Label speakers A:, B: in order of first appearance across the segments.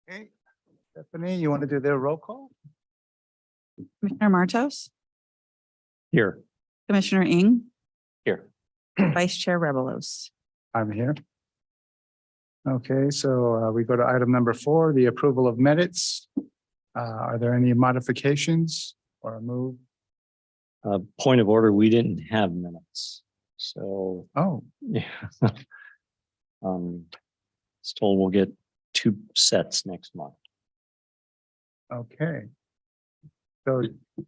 A: Okay, Stephanie, you want to do the roll call?
B: Commissioner Martos,
C: Here.
B: Commissioner Ing,
C: Here.
B: Vice Chair Rebelos.
A: I'm here. Okay, so we go to item number 4, the approval of minutes. Are there any modifications or a move?
C: Point of order, we didn't have minutes. So,
A: Oh,
C: yeah. It's told we'll get 2 sets next month.
A: okay. So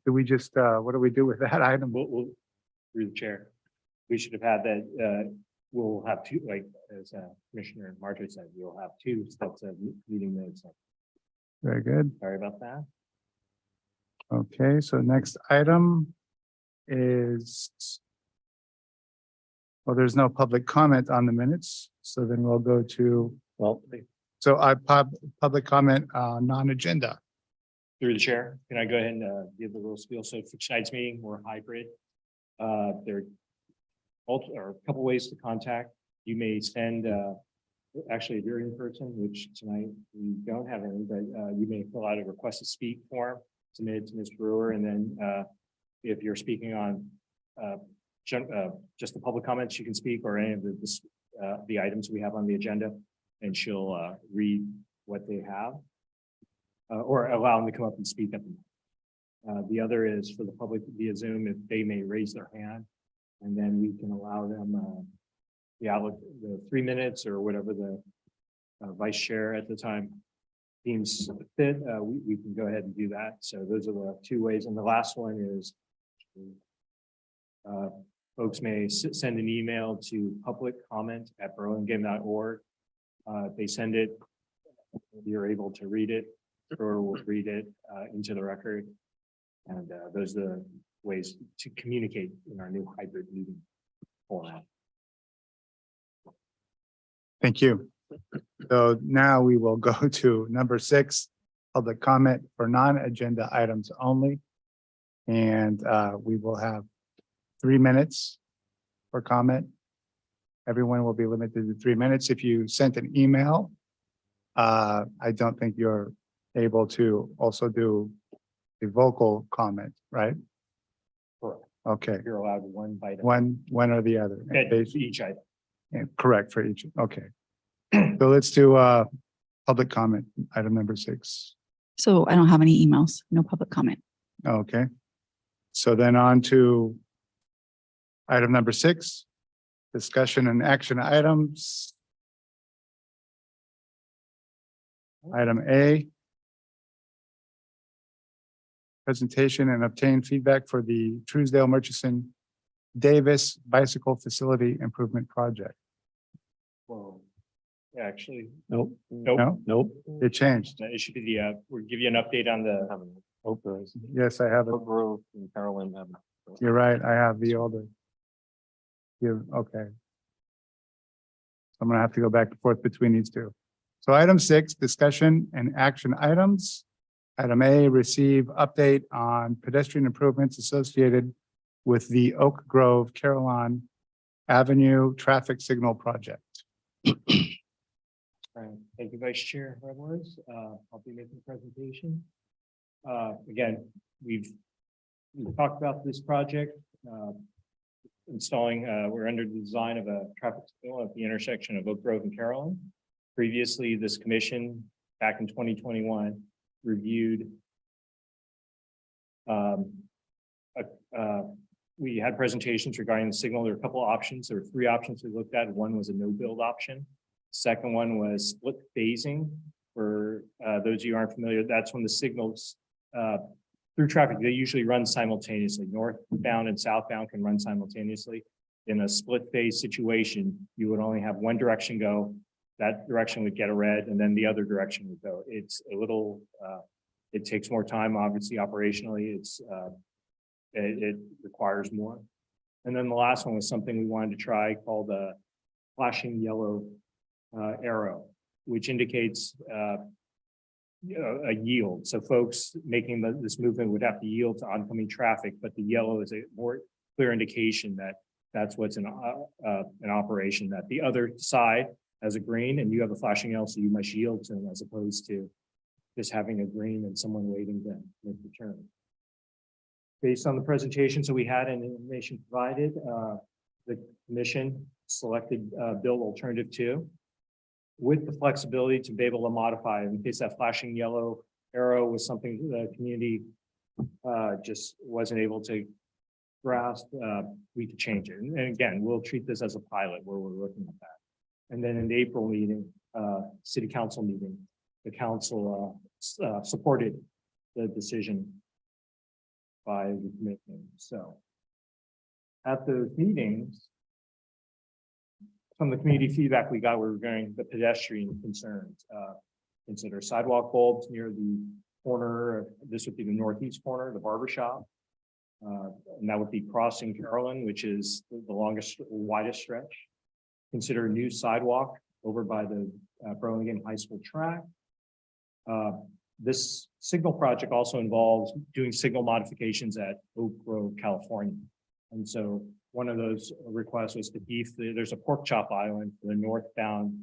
A: do we just, what do we do with that item?
D: We'll through the chair. We should have had that, we'll have 2, like, as Commissioner Marjorie said, we'll have 2 sets of meeting minutes.
A: Very good.
D: Sorry about that.
A: Okay, so next item is, well, there's no public comment on the minutes, so then we'll go to,
C: Well,
A: so public comment, non-agenda.
D: Through the chair, can I go ahead and give the little spiel? So for tonight's meeting, we're hybrid. There are a couple ways to contact. You may send, actually, if you're in person, which tonight we don't have any, but you may fill out a request to speak form, submit it to Ms. Brewer, and then if you're speaking on just the public comments, you can speak, or any of the items we have on the agenda, and she'll read what they have. Or allow them to come up and speak at them. The other is for the public via Zoom, if they may raise their hand, and then we can allow them the 3 minutes or whatever the vice chair at the time deems fit. We can go ahead and do that. So those are the 2 ways. And the last one is folks may send an email to publiccomment@burlingame.org. If they send it, you're able to read it, or we'll read it into the record. And those are the ways to communicate in our new hybrid meeting format.
A: Thank you. So now we will go to number 6, public comment for non-agenda items only. And we will have 3 minutes for comment. Everyone will be limited to 3 minutes. If you sent an email, I don't think you're able to also do a vocal comment, right?
D: Correct.
A: Okay,
D: You're allowed 1 bite.
A: one or the other.
D: Each item.
A: Yeah, correct for each. Okay. So let's do public comment, item number 6.
B: So I don't have any emails, no public comment.
A: Okay. So then on to item number 6, discussion and action items. Item A. Presentation and obtain feedback for the Truesdale Murchison Davis Bicycle Facility Improvement Project.
D: Well, actually,
C: nope,
A: No,
C: nope.
A: it changed.
D: it should be the, we'll give you an update on the
A: Yes, I have it.
C: Oak Grove and Carolyn have.
A: You're right. I have the older. Okay. I'm gonna have to go back and forth between these 2. So item 6, discussion and action items. Item A, receive update on pedestrian improvements associated with the Oak Grove Carillon Avenue traffic signal project.
D: All right, thank you, Vice Chair Rebelos. I'll be making the presentation. Again, we've talked about this project, installing, we're under the design of a traffic signal at the intersection of Oak Grove and Carolyn. Previously, this commission, back in 2021, reviewed, we had presentations regarding the signal. There were a couple of options. There were 3 options we looked at. One was a no build option. Second one was split phasing. For those of you who aren't familiar, that's when the signals through traffic, they usually run simultaneously. Northbound and southbound can run simultaneously. In a split phase situation, you would only have one direction go. That direction would get a red, and then the other direction would go. It's a little, it takes more time, obviously, operationally. It requires more. And then the last one was something we wanted to try called a flashing yellow arrow, which indicates a yield. So folks making this movement would have to yield to oncoming traffic, but the yellow is a more clear indication that that's what's in operation, that the other side has a green and you have a flashing yellow, so you must yield to them, as opposed to just having a green and someone waiting to make the turn. Based on the presentations that we had and information provided, the commission selected build alternative 2 with the flexibility to be able to modify in case that flashing yellow arrow was something the community just wasn't able to grasp, we could change it. And again, we'll treat this as a pilot where we're looking at that. And then in the April meeting, city council meeting, the council supported the decision by the commission. So at those meetings, from the community feedback we got, we were regarding the pedestrian concerns. Consider sidewalk bulbs near the corner. This would be the northeast corner, the barber shop. And that would be crossing Carolyn, which is the longest, widest stretch. Consider a new sidewalk over by the Burlingame High School track. This signal project also involves doing signal modifications at Oak Grove, California. And so one of those requests was to beef, there's a pork chop island for the northbound,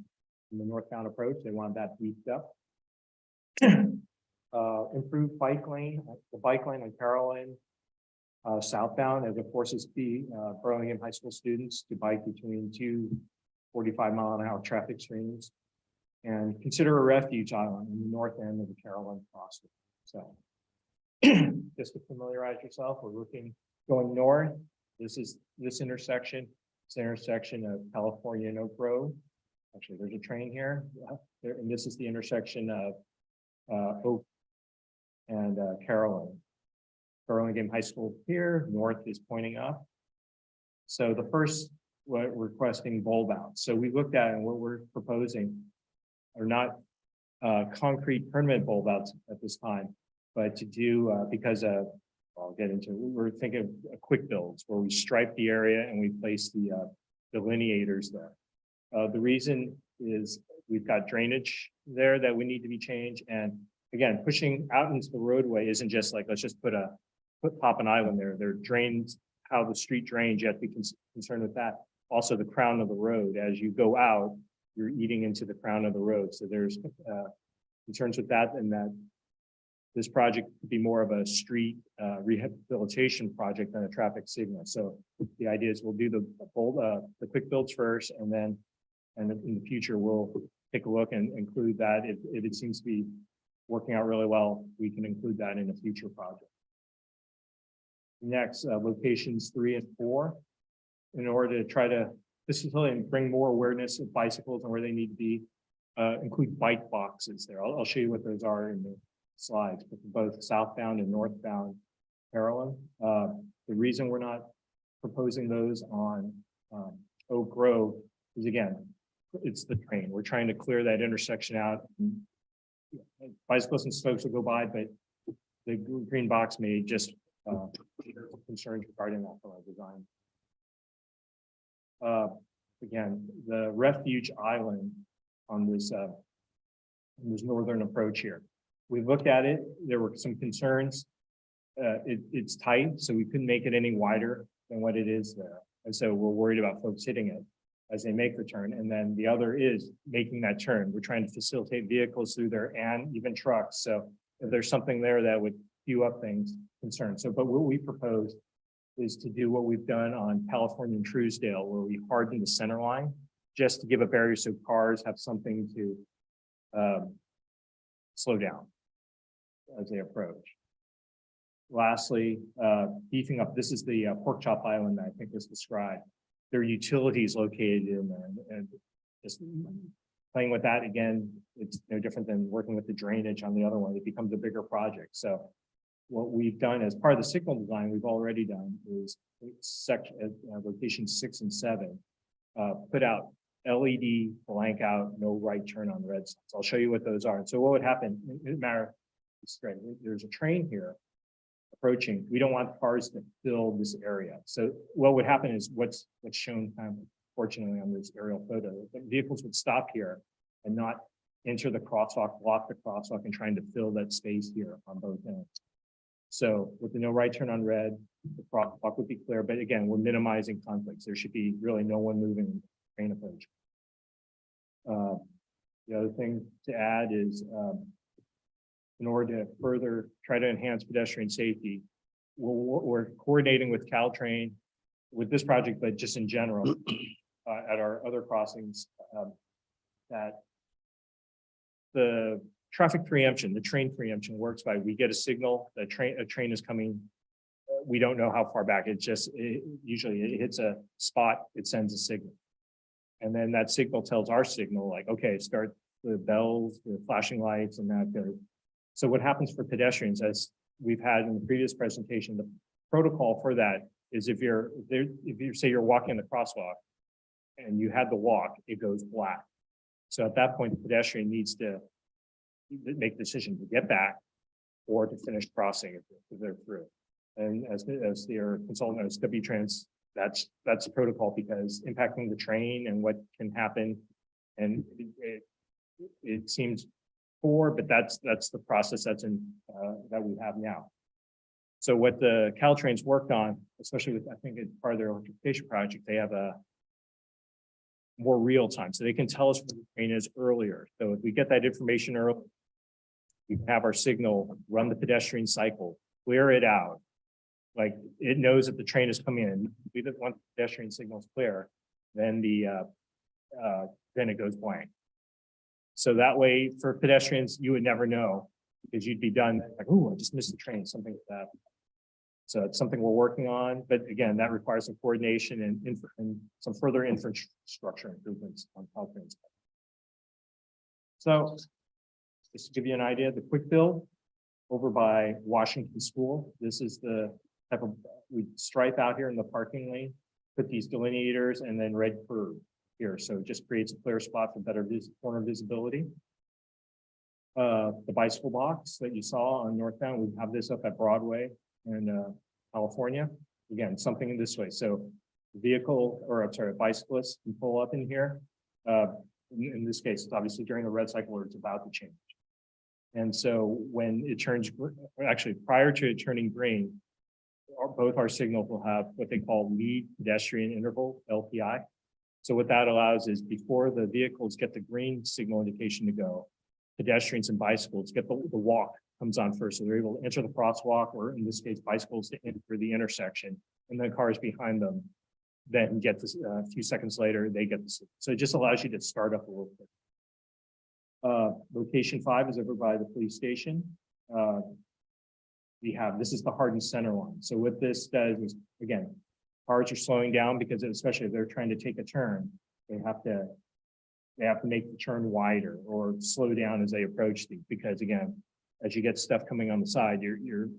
D: in the northbound approach. They want that beefed up. Improved bike lane, the bike lane on Carolyn southbound, as it forces the Burlingame High School students to bike between 2 45-mile-an-hour traffic streams. And consider a refuge island in the north end of the Carolyn crossing. So just to familiarize yourself, we're looking going north. This is this intersection. It's the intersection of California and Oak Grove. Actually, there's a train here. And this is the intersection of Oak and Carolyn. Burlingame High School here, north is pointing up. So the first, we're requesting bulb out. So we looked at and what we're proposing are not concrete permanent bulb outs at this time, but to do because I'll get into, we're thinking of quick builds where we stripe the area and we place the delineators there. The reason is we've got drainage there that we need to be changed. And again, pushing out into the roadway isn't just like, let's just pop an island there. There are drains, how the street drains, you have to be concerned with that. Also the crown of the road, as you go out, you're eating into the crown of the road. So there's concerns with that, and that this project could be more of a street rehabilitation project than a traffic signal. So the idea is we'll do the quick builds first, and then in the future, we'll take a look and include that. If it seems to be working out really well, we can include that in a future project. Next, locations 3 and 4, in order to try to facilitate and bring more awareness of bicycles and where they need to be, include bike boxes there. I'll show you what those are in the slides, but for both southbound and northbound Carolyn. The reason we're not proposing those on Oak Grove is, again, it's the train. We're trying to clear that intersection out. Bicyclists and folks will go by, but the green box may just concerns regarding that for our design. Again, the refuge island on this northern approach here. We looked at it. There were some concerns. It's tight, so we couldn't make it any wider than what it is there. And so we're worried about folks hitting it as they make the turn. And then the other is making that turn. We're trying to facilitate vehicles through there and even trucks. So if there's something there that would queue up things, concerns. So, but what we propose is to do what we've done on California and Truesdale, where we harden the center line just to give a barrier so cars have something to slow down as they approach. Lastly, beefing up, this is the pork chop island that I think was described. There are utilities located in there, and just playing with that again, it's no different than working with the drainage on the other one. It becomes a bigger project. So what we've done as part of the signal design, we've already done is location 6 and 7, put out LED blank out, no right turn on red signs. I'll show you what those are. And so what would happen, there's a train here approaching. We don't want cars to fill this area. So what would happen is what's shown kind of fortunately on this aerial photo, the vehicles would stop here and not enter the crosswalk, block the crosswalk, and trying to fill that space here on both ends. So with the no right turn on red, the crosswalk would be clear, but again, we're minimizing conflicts. There should be really no one moving train approach. The other thing to add is in order to further try to enhance pedestrian safety. We're coordinating with Caltrain with this project, but just in general, at our other crossings, that the traffic preemption, the train preemption works by, we get a signal, a train is coming. We don't know how far back. Usually it hits a spot, it sends a signal. And then that signal tells our signal like, okay, start the bells, the flashing lights, and that goes. So what happens for pedestrians, as we've had in the previous presentation, the protocol for that is if you say you're walking the crosswalk and you had the walk, it goes black. So at that point, the pedestrian needs to make the decision to get back or to finish crossing if they're through. And as their consultant as W-Trans, that's the protocol, because impacting the train and what can happen. And it seems poor, but that's the process that's in that we have now. So what the Caltrain's worked on, especially with, I think it's part of their electrification project, they have a more real time. So they can tell us where the train is earlier. So if we get that information early, we can have our signal, run the pedestrian cycle, clear it out. Like it knows that the train is coming in. We don't want the pedestrian signals clear, then then it goes blank. So that way for pedestrians, you would never know because you'd be done like, oh, I just missed the train, something like that. So it's something we're working on, but again, that requires some coordination and some further infrastructure improvements on Caltrain's. So just to give you an idea, the quick build over by Washington School, this is the type of, we stripe out here in the parking lane, put these delineators and then red curve here. So it just creates a clear spot for better corner visibility. The bicycle box that you saw on northbound, we have this up at Broadway in California. Again, something in this way. So a bicyclist can pull up in here. In this case, it's obviously during the red cycle where it's about to change. And so when it turns, actually prior to it turning green, both our signals will have what they call lead pedestrian interval, LPI. So what that allows is before the vehicles get the green signal indication to go, pedestrians and bicycles get the walk comes on first. So they're able to enter the crosswalk, or in this case, bicycles to enter the intersection, and then cars behind them then get this a few seconds later, they get this. So it just allows you to start up a little bit. Location 5 is over by the police station. This is the hardened center line. So what this does is, again, cars are slowing down because especially if they're trying to take a turn, they have to make the turn wider or slow down as they approach these, because again, as you get stuff coming on the side, you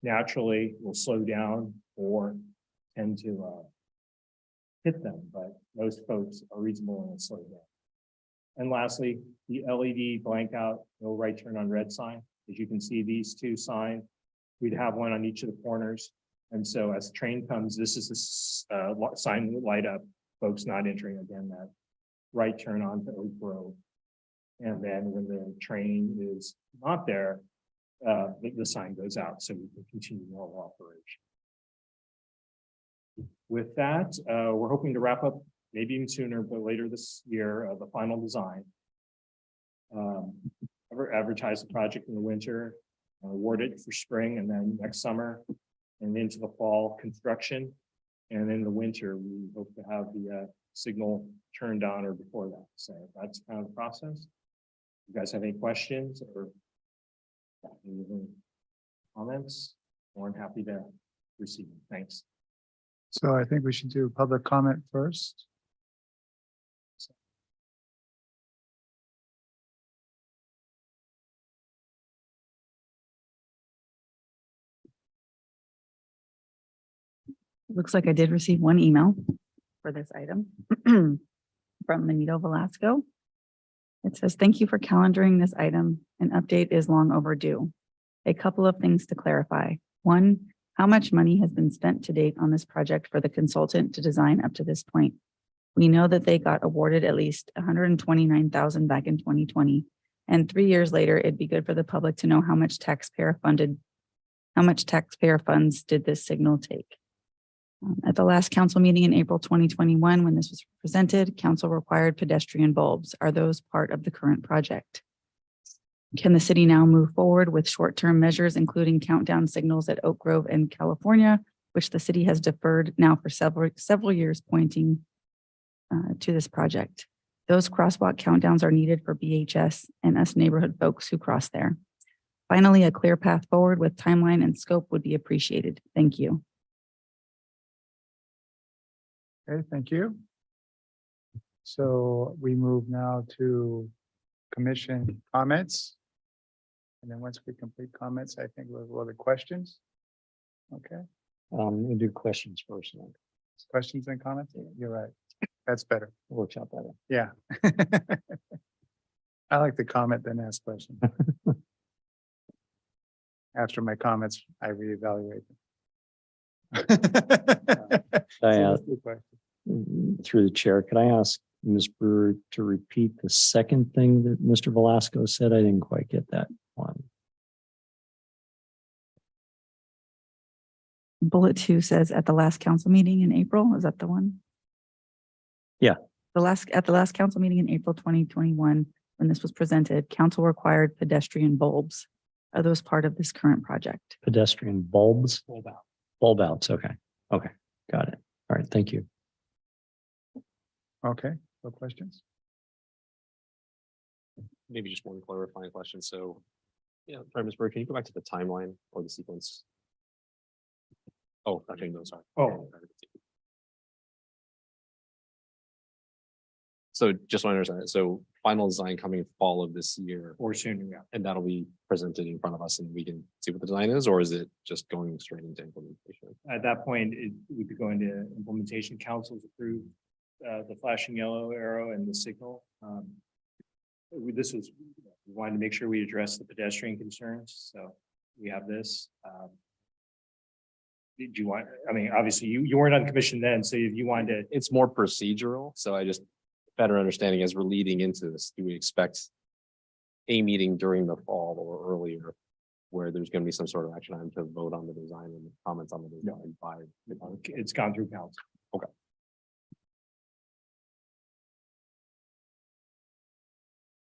D: naturally will slow down or tend to hit them, but most folks are reasonable and slow down. And lastly, the LED blank out, no right turn on red sign. As you can see, these two signs, we'd have one on each of the corners. And so as the train comes, this is a sign that light up, folks not entering again that right turn onto Oak Grove. And then when the train is not there, the sign goes out so we can continue normal operation. With that, we're hoping to wrap up maybe even sooner, but later this year, the final design. Advertise the project in the winter, award it for spring, and then next summer and into the fall construction. And in the winter, we hope to have the signal turned on or before that. So that's kind of the process. You guys have any questions or any comments? More than happy to receive them. Thanks.
A: So I think we should do public comment first.
B: Looks like I did receive one email for this item from Benito Velasco. It says, thank you for calendaring this item. An update is long overdue. A couple of things to clarify. One, how much money has been spent to date on this project for the consultant to design up to this point? We know that they got awarded at least $129,000 back in 2020. And 3 years later, it'd be good for the public to know how much taxpayer funds did this signal take? At the last council meeting in April 2021, when this was presented, council required pedestrian bulbs. Are those part of the current project? Can the city now move forward with short-term measures, including countdown signals at Oak Grove and California, which the city has deferred now for several years, pointing to this project? Those crosswalk countdowns are needed for BHS and us neighborhood folks who cross there. Finally, a clear path forward with timeline and scope would be appreciated. Thank you.
A: Okay, thank you. So we move now to commission comments. And then once we complete comments, I think we'll go to questions. Okay,
C: We'll do questions first. And
A: questions and comments? You're right. That's better.
C: works out better.
A: Yeah. I like to comment then ask questions. After my comments, I reevaluate them.
C: I,
A: So let's do questions.
C: through the chair, could I ask Ms. Brewer to repeat the second thing that Mr. Velasco said? I didn't quite get that one.
B: Bullet 2 says at the last council meeting in April. Is that the one?
C: Yeah.
B: At the last council meeting in April 2021, when this was presented, council required pedestrian bulbs. Are those part of this current project?
C: Pedestrian bulbs? Bulb outs. Okay. Okay. Got it. All right. Thank you.
A: Okay, no questions?
E: Maybe just one clarifying question. So, yeah, sorry, Ms. Bird, can you go back to the timeline or the sequence? Oh, actually, no, sorry.
D: Oh.
E: So just want to understand, so final design coming fall of this year,
D: Or sooner, yeah.
E: and that'll be presented in front of us and we can see what the design is, or is it just going straight into implementation?
D: At that point, we could go into implementation. Council's approved the flashing yellow arrow and the signal. This was, we wanted to make sure we address the pedestrian concerns, so we have this. Did you want, I mean, obviously you weren't on commission then, so if you wanted to,
E: It's more procedural, so I just better understanding as we're leading into this, do we expect a meeting during the fall or earlier where there's going to be some sort of action item to vote on the design and comments on the design by
D: it's gone through council.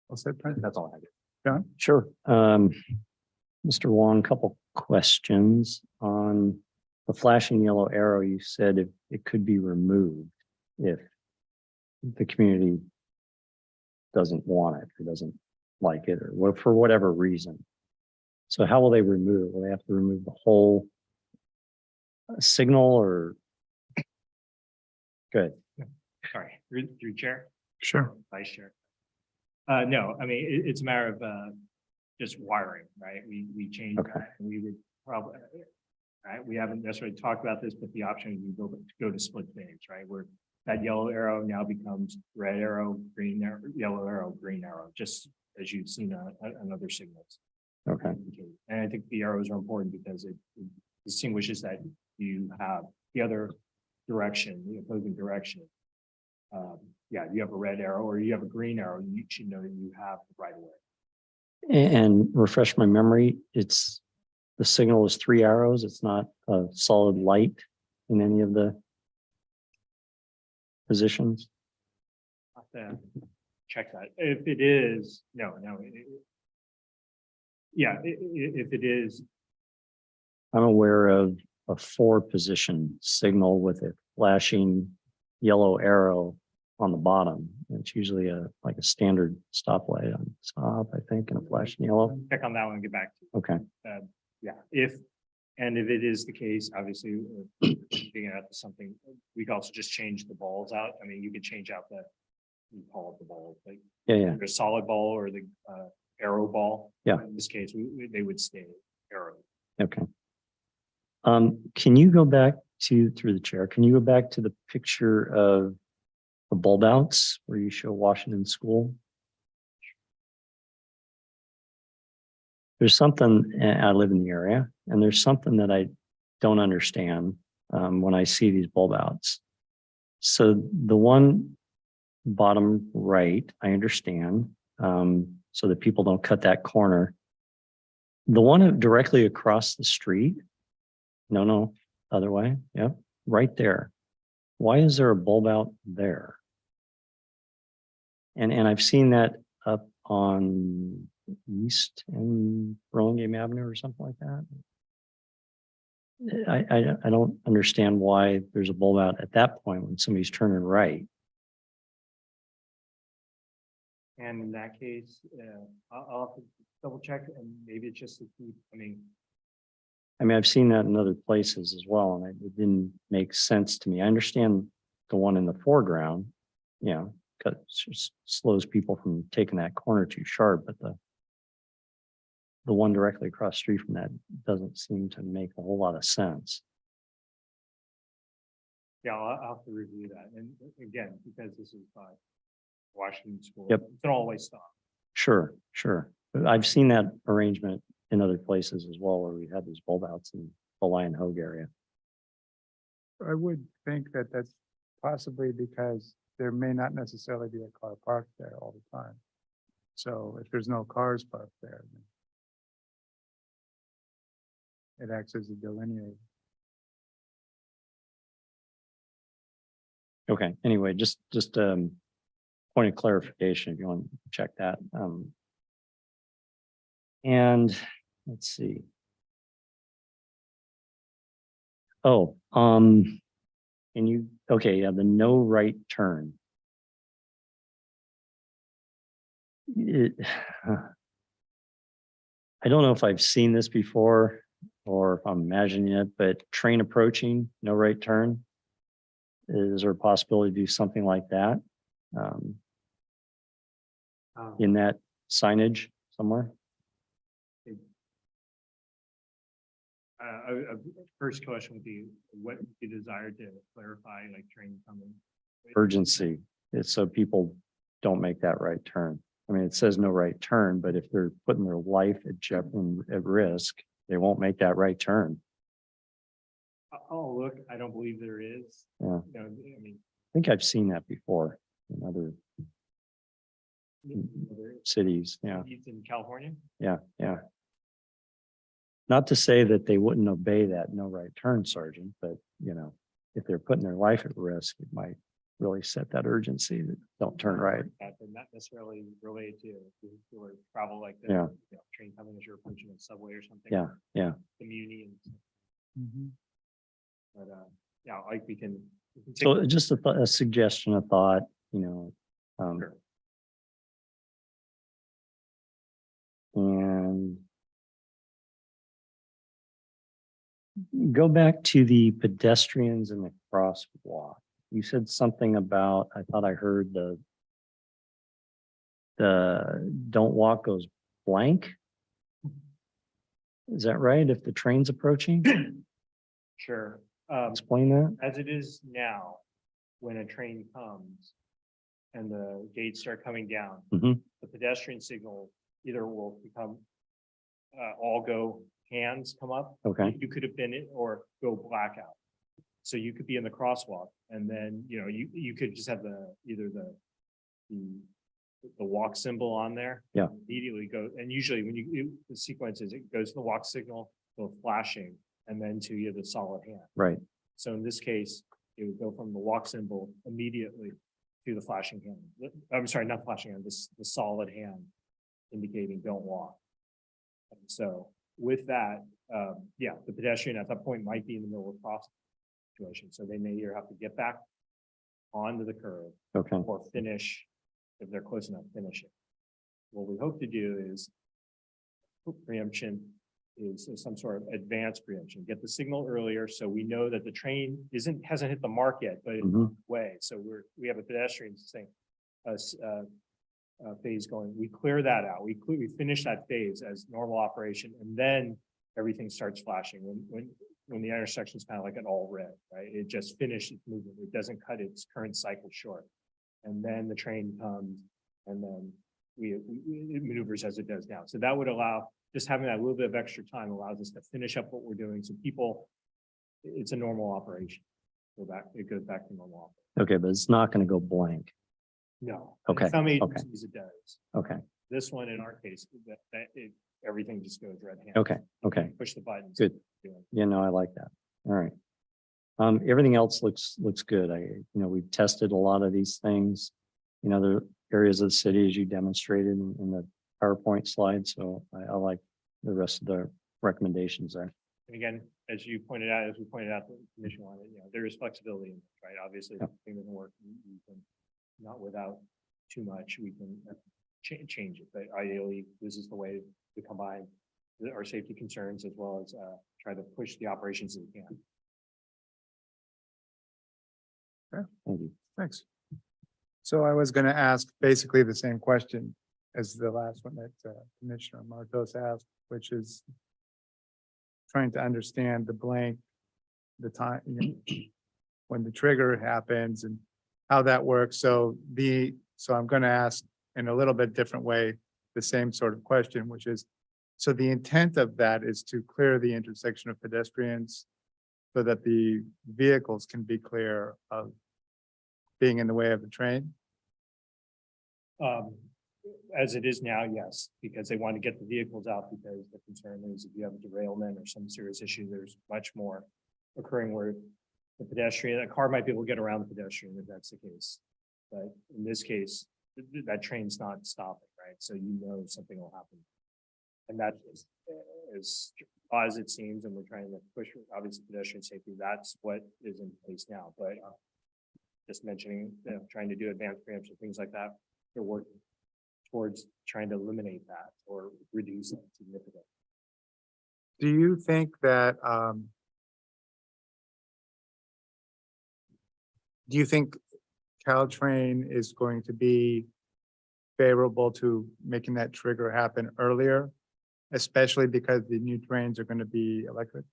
A: Well said, President.
E: that's all I have.
C: Sure. Mr. Wong, couple questions on the flashing yellow arrow. You said it could be removed if the community doesn't want it or doesn't like it or for whatever reason. So how will they remove it? Will they have to remove the whole signal or? Good.
D: Sorry, through chair,
A: Sure.
D: vice chair. No, I mean, it's a matter of just wiring, right? We changed
C: Okay.
D: that and we would probably, right? We haven't necessarily talked about this, but the option is go to split phase, right? Where that yellow arrow now becomes red arrow, green arrow, yellow arrow, green arrow, just as you've seen on other signals.
C: Okay.
D: And I think the arrows are important because it distinguishes that you have the other direction, the opposing direction. Yeah, you have a red arrow or you have a green arrow, you should know that you have the right of way.
C: And refresh my memory, the signal is 3 arrows. It's not a solid light in any of the positions.
D: Have to check that. If it is, no. Yeah, if it is,
C: I'm aware of a 4-position signal with a flashing yellow arrow on the bottom. It's usually like a standard stoplight on top, I think, and a flashing yellow.
D: check on that one and get back to
C: Okay.
D: you. Yeah, if it is the case, obviously, figuring out something, we could also just change the balls out. I mean, you could change out we call it the ball, like
C: Yeah.
D: the solid ball or the arrow ball.
C: Yeah.
D: In this case, they would stay arrow.
C: Okay. Can you go back through the chair, can you go back to the picture of the bulb outs where you show Washington School? There's something, I live in the area, and there's something that I don't understand when I see these bulb outs. So the one bottom right, I understand, so that people don't cut that corner. The one directly across the street, no, other way, yep, right there. Why is there a bulb out there? And I've seen that up on east in Burlingame Avenue or something like that. I don't understand why there's a bulb out at that point when somebody's turning right.
D: And in that case, I'll have to double check and maybe it's just,
C: I mean, I've seen that in other places as well, and it didn't make sense to me. I understand the one in the foreground, you know, because it just slows people from taking that corner too sharp, but the one directly across the street from that doesn't seem to make a whole lot of sense.
D: yeah, I'll have to review that. And again, because this is by Washington School.
C: Yep.
D: It's an all-way stop.
C: Sure, sure. But I've seen that arrangement in other places as well, where we had these bulb outs in the Lion Hogue area.
A: I would think that that's possibly because there may not necessarily be a car parked there all the time. So if there's no cars parked there, then it acts as a delineator.
C: Okay, anyway, just point of clarification if you want to check that. And let's see. Oh, and you, okay, yeah, the no right turn. It, I don't know if I've seen this before or if I'm imagining it, but train approaching, no right turn. Is there a possibility to do something like that in that signage somewhere?
D: First question would be, what you desire to clarify, like train coming?
C: Urgency. It's so people don't make that right turn. I mean, it says no right turn, but if they're putting their life at risk, they won't make that right turn.
D: Oh, look, I don't believe there is.
C: Yeah.
D: You know, I mean,
C: I think I've seen that before in other cities. Yeah,
D: it's in California.
C: yeah, yeah. Not to say that they wouldn't obey that no right turn, Sergeant, but you know, if they're putting their life at risk, it might really set that urgency that don't turn right.
D: But not necessarily related to or travel like that.
C: Yeah.
D: You know, train coming as you're approaching a subway or something.
C: Yeah, yeah.
D: Community and,
A: Mm-hmm.
D: but, yeah, like we can take.
C: So just a suggestion, a thought, you know.
D: Sure.
C: And go back to the pedestrians in the crosswalk. You said something about, I thought I heard the don't walk goes blank. Is that right? If the train's approaching?
D: Sure.
C: Explain that.
D: As it is now, when a train comes and the gates start coming down,
C: Mhm.
D: the pedestrian signal either will become all go hands come up.
C: Okay,
D: You could have been it or go blackout. So you could be in the crosswalk and then, you know, you could just have either the walk symbol on there.
C: Yeah.
D: Immediately go, and usually when the sequence is, it goes to the walk signal, go flashing, and then to either the solid hand.
C: right.
D: So in this case, it would go from the walk symbol immediately to the flashing hand. I'm sorry, not flashing hand, the solid hand indicating don't walk. And so with that, yeah, the pedestrian at that point might be in the middle of a cross situation. So they may either have to get back onto the curb
C: Okay,
D: or finish, if they're close enough, finish it. What we hope to do is preemption is some sort of advanced preemption, get the signal earlier so we know that the train hasn't hit the mark yet, but it's
C: Mhm.
D: way. So we have a pedestrian saying phase going, we clear that out. We finish that phase as normal operation and then everything starts flashing when the intersection is kind of like an all red, right? It just finished its movement. It doesn't cut its current cycle short. And then the train comes and then it maneuvers as it does now. So that would allow, just having that little bit of extra time allows us to finish up what we're doing. So people, it's a normal operation. It goes back to normal.
C: okay, but it's not going to go blank.
D: No.
C: Okay,
D: Some
C: okay.
D: agencies it does.
C: Okay,
D: This one, in our case, everything just goes red hand.
C: okay, okay.
D: Push the buttons.
C: Good. Yeah, no, I like that. All right. Everything else looks good. We've tested a lot of these things. You know, the areas of the city as you demonstrated in the PowerPoint slide, so I like the rest of the recommendations there.
D: And again, as you pointed out, as we pointed out, the commission wanted, there is flexibility, in this, right? Obviously, if
C: Yep.
D: thing doesn't work, we can, not without too much, we can change it, but ideally, this is the way to combine our safety concerns as well as, try to push the operations that we can.
C: Thank you.
A: Thanks. So I was going to ask basically the same question as the last one that Commissioner Martos asked, which is trying to understand the blank, the time, when the trigger happens and how that works. So I'm going to ask in a little bit different way, the same sort of question, which is, so the intent of that is to clear the intersection of pedestrians so that the vehicles can be clear of being in the way of the train?
D: As it is now, yes, because they want to get the vehicles out because the concern is if you have a derailment or some serious issue, there's much more occurring where the pedestrian, a car might be able to get around the pedestrian if that's the case. But in this case, that train's not stopping, right? So something will happen. And that is as odd as it seems, and we're trying to push, obviously, pedestrian safety, that's what is in place now, but just mentioning, trying to do advanced preemption, things like that, they're working towards trying to eliminate that or reduce it significantly.
A: Do you think that, do you think Caltrain is going to be favorable to making that trigger happen earlier? Especially because the new trains are going to be electric,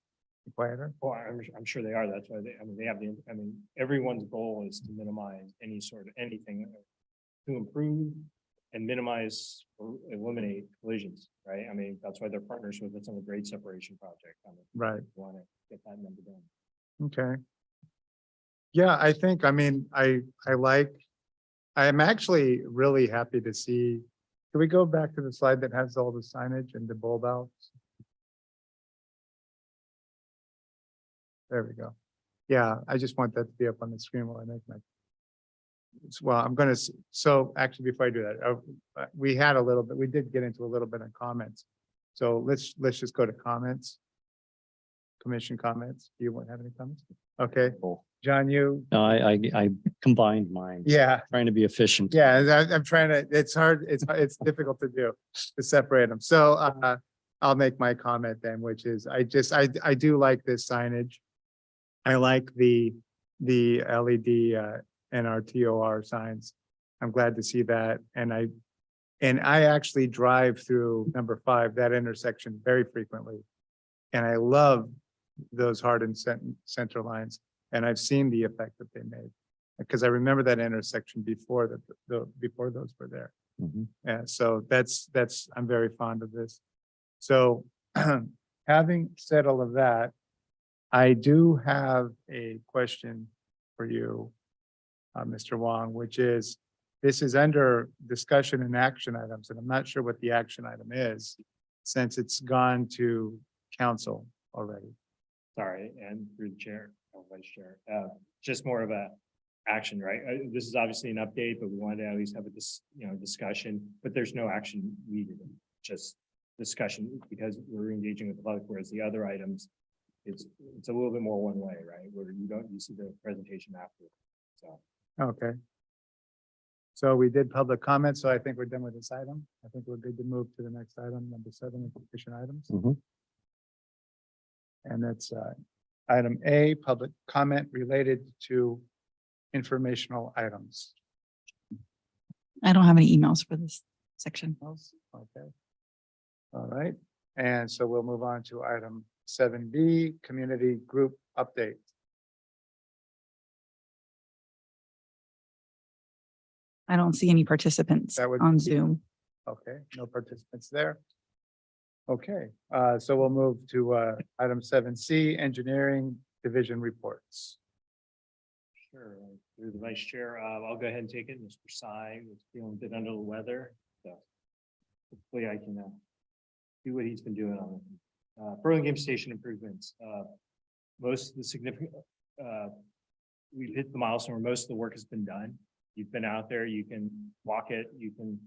A: quieter?
D: Well, I'm sure they are. That's why they have everyone's goal is to minimize anything to improve and minimize or eliminate collisions, right? That's why they're partners with us on the grade separation project.
A: Right.
D: Want to get that number done.
A: Okay. Yeah, I think, I'm actually really happy to see. Can we go back to the slide that has all the signage and the bulb outs? There we go. Yeah, I just want that to be up on the screen while I make my. Well, I'm gonna, so actually, before I do that, we did get into a little bit of comments. So let's just go to comments. Commission comments. Do you have any comments? Okay,
C: Cool.
A: John, you,
C: No, I combined mine.
A: yeah.
C: Trying to be efficient.
A: Yeah, I'm trying to, it's hard, it's difficult to do, to separate them. So I'll make my comment then, which is, I do like this signage. I like the LED NRTOR signs. I'm glad to see that. And I actually drive through number 5, that intersection very frequently. And I love those hardened center lines. And I've seen the effect that they made. Because I remember that intersection before before those were there.
C: Mhm.
A: And so I'm very fond of this. So having said all of that, I do have a question for you, Mr. Wong, which is, this is under discussion and action items, and I'm not sure what the action item is since it's gone to council already.
D: Sorry, and through the chair, or vice chair, just more of a action, right? This is obviously an update, but we wanted to at least have a discussion, but there's no action needed, just discussion because we're engaging with the public, whereas the other items, it's a little bit more one way, right? Where you see the presentation after. So,
A: Okay. So we did public comment, so I think we're done with this item. I think we're good to move to the next item, number 7, commission items.
C: Mhm.
A: And that's item A, public comment related to informational items.
B: I don't have any emails for this section.
A: Okay. All right, and so we'll move on to item 7B, community group update.
B: I don't see any participants
A: That would
B: on
A: be-
B: Zoom.
A: Okay, no participants there. Okay, so we'll move to item 7C, engineering division reports.
D: sure, through the vice chair, I'll go ahead and take it. Mr. Sy was feeling a bit under the weather, so hopefully I can do what he's been doing on it. Burlingame Station improvements. Most of the significant, we've hit the milestone where most of the work has been done. You've been out there, you can walk it, you can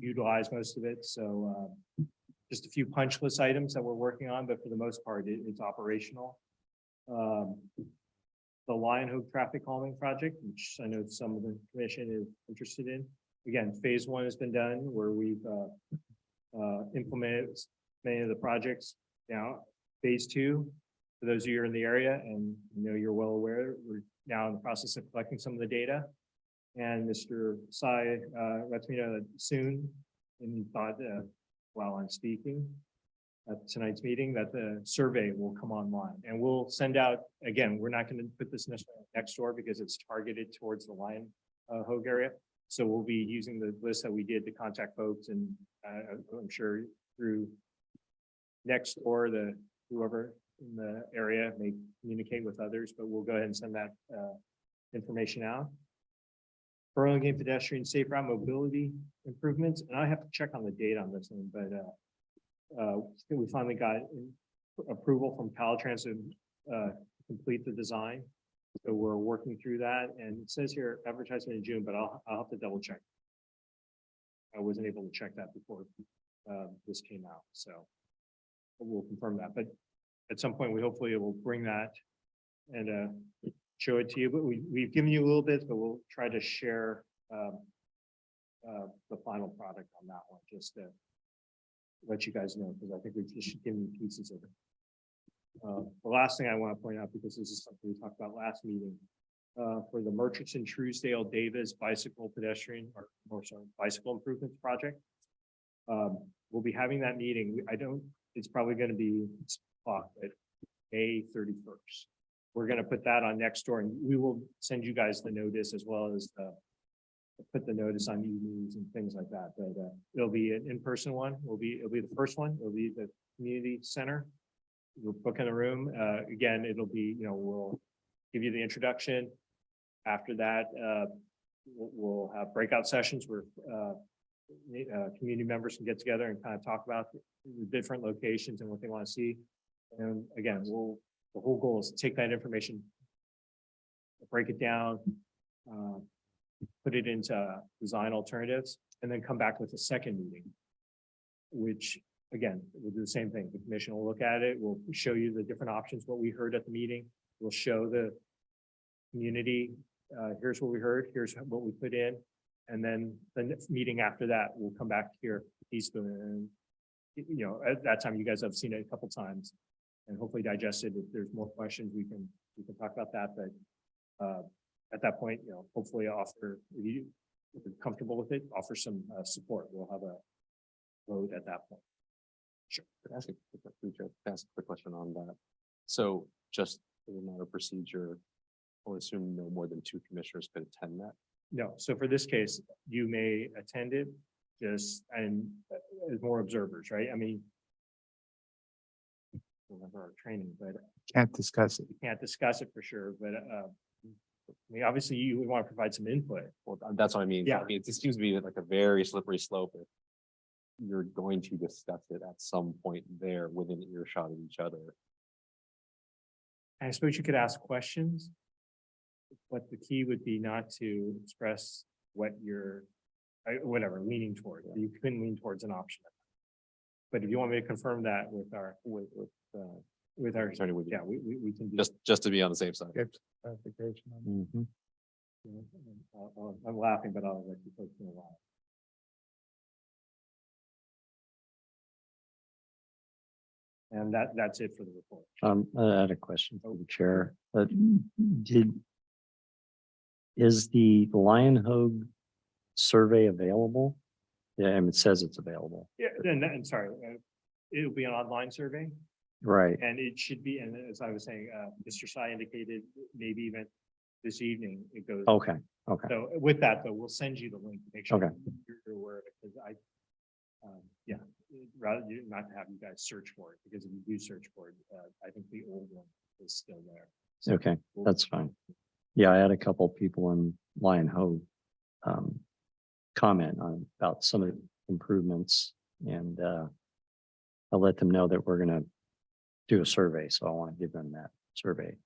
D: utilize most of it. So just a few punch list items that we're working on, but for the most part, it's operational. The Lion Hope traffic calming project, which I know some of the commission is interested in. Again, phase one has been done where we've implemented many of the projects. Now, phase two, for those of you who are in the area and you know you're well aware, we're now in the process of collecting some of the data. And Mr. Sai lets me know that soon, and he thought while I'm speaking at tonight's meeting, that the survey will come online. And we'll send out, again, we're not going to put this necessarily next door because it's targeted towards the Lion Hogue area. So we'll be using the list that we did to contact folks, and I'm sure through next door, whoever in the area may communicate with others, but we'll go ahead and send that information out. Burlingame pedestrian safe route mobility improvements, and I have to check on the date on this one, but we finally got approval from Caltrans to complete the design. So we're working through that, and it says here advertisement in June, but I'll have to double check. I wasn't able to check that before this came out, so we'll confirm that. But at some point, we hopefully will bring that and show it to you. But we've given you a little bit, but we'll try to share the final product on that one, just to let you guys know, because I think we just given you pieces of it. The last thing I want to point out, because this is something we talked about last meeting, for the Murchison Truesdale Davis bicycle pedestrian or sorry, bicycle improvements project. We'll be having that meeting. It's probably going to be at May 31st. We're going to put that on next door, and we will send you guys the notice as well as put the notice on e-news and things like that. But it'll be an in-person one. It'll be the first one. It'll be the community center. We'll book in a room. Again, it'll be, we'll give you the introduction. After that, we'll have breakout sessions where community members can get together and kind of talk about the different locations and what they want to see. And again, the whole goal is to take that information, break it down, put it into design alternatives, and then come back with a second meeting, which again, we'll do the same thing. The commission will look at it. We'll show you the different options, what we heard at the meeting. We'll show the community, here's what we heard, here's what we put in. And then the next meeting after that, we'll come back here, and at that time, you guys have seen it a couple times and hopefully digested. If there's more questions, we can talk about that. But at that point, hopefully offer, if you're comfortable with it, offer some support. We'll have a vote at that point.
E: Sure. Could I ask a quick question on that? So just as a matter of procedure, I would assume no more than 2 commissioners could attend that.
D: No, so for this case, you may attend it and as more observers, right? I mean, we'll have our training, but
A: Can't discuss it.
D: we can't discuss it for sure. But I mean, obviously you would want to provide some input.
E: Well, that's what I mean.
D: Yeah.
E: I mean, it seems to be like a very slippery slope. If you're going to discuss it at some point there within earshot of each other.
D: I suppose you could ask questions, but the key would be not to express what you're, whatever, leaning toward. You couldn't lean towards an option. But if you want me to confirm that with our
E: Attorney would be-
D: yeah, we can do.
E: Just to be on the safe side.
A: Get clarification on
C: Mhm.
D: I'm laughing, but I'll let you folks know why. And that's it for the report.
C: I had a question for the chair. Is the Lion Hogue survey available? Yeah, and it says it's available.
D: Yeah, and sorry, it'll be an online survey,
C: Right.
D: and it should be, and as I was saying, Mr. Sai indicated maybe even this evening it goes.
C: Okay. Okay.
D: So with that, though, we'll send you the link to make sure
C: Okay.
D: you're aware of it, because yeah, rather not to have you guys search for it, because if you do search for it, I think the old one is still there. So
C: Okay.
D: we'll-
C: That's fine. Yeah, I had a couple people in Lion Hogue comment on about some of the improvements, and I'll let them know that we're gonna do a survey, so I want to give them that survey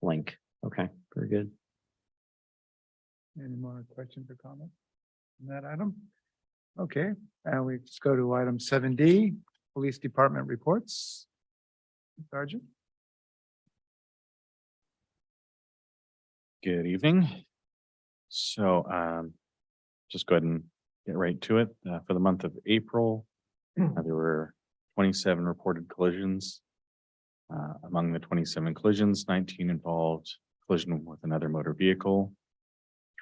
C: link. Okay, very good.
A: Any more questions or comments on that item? Okay, and we just go to item 7D, Police Department reports. Sergeant?
F: Good evening. So just go ahead and get right to it. For the month of April, there were 27 reported collisions. Among the 27 collisions, 19 involved collision with another motor vehicle.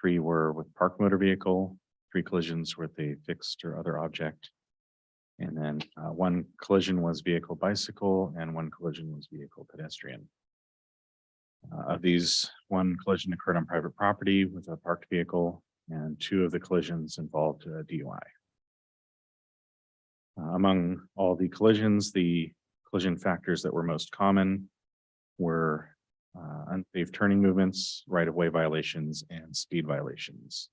F: 3 were with parked motor vehicle, 3 collisions with a fixed or other object. And then 1 collision was vehicle bicycle and 1 collision was vehicle pedestrian. Of these, 1 collision occurred on private property with a parked vehicle, and 2 of the collisions involved a DUI. Among all the collisions, the collision factors that were most common were unsafe turning movements, right-of-way violations, and speed violations.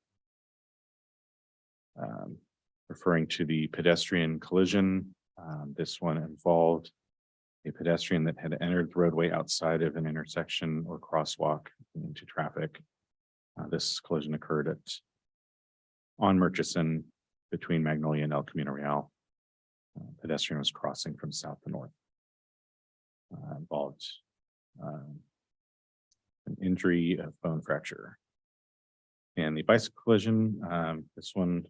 F: Referring to the pedestrian collision, this one involved a pedestrian that had entered the roadway outside of an intersection or crosswalk into traffic. This collision occurred on Murchison between Magnolia and El Camino Real. Pedestrian was crossing from south to north. Involved an injury of bone fracture. And the bicycle collision, this one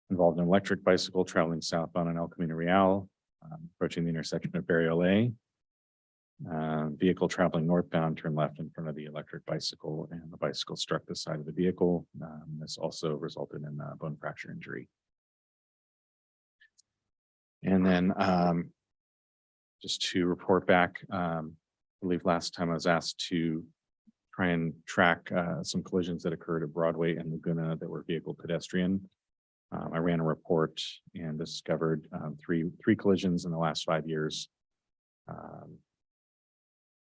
F: involved an electric bicycle traveling southbound on El Camino Real, approaching the intersection of Barrio A. Vehicle traveling northbound turned left in front of the electric bicycle, and the bicycle struck the side of the vehicle. This also resulted in a bone fracture injury. And then just to report back, I believe last time I was asked to try and track some collisions that occurred at Broadway and Laguna that were vehicle pedestrian. I ran a report and discovered three collisions in the last 5 years.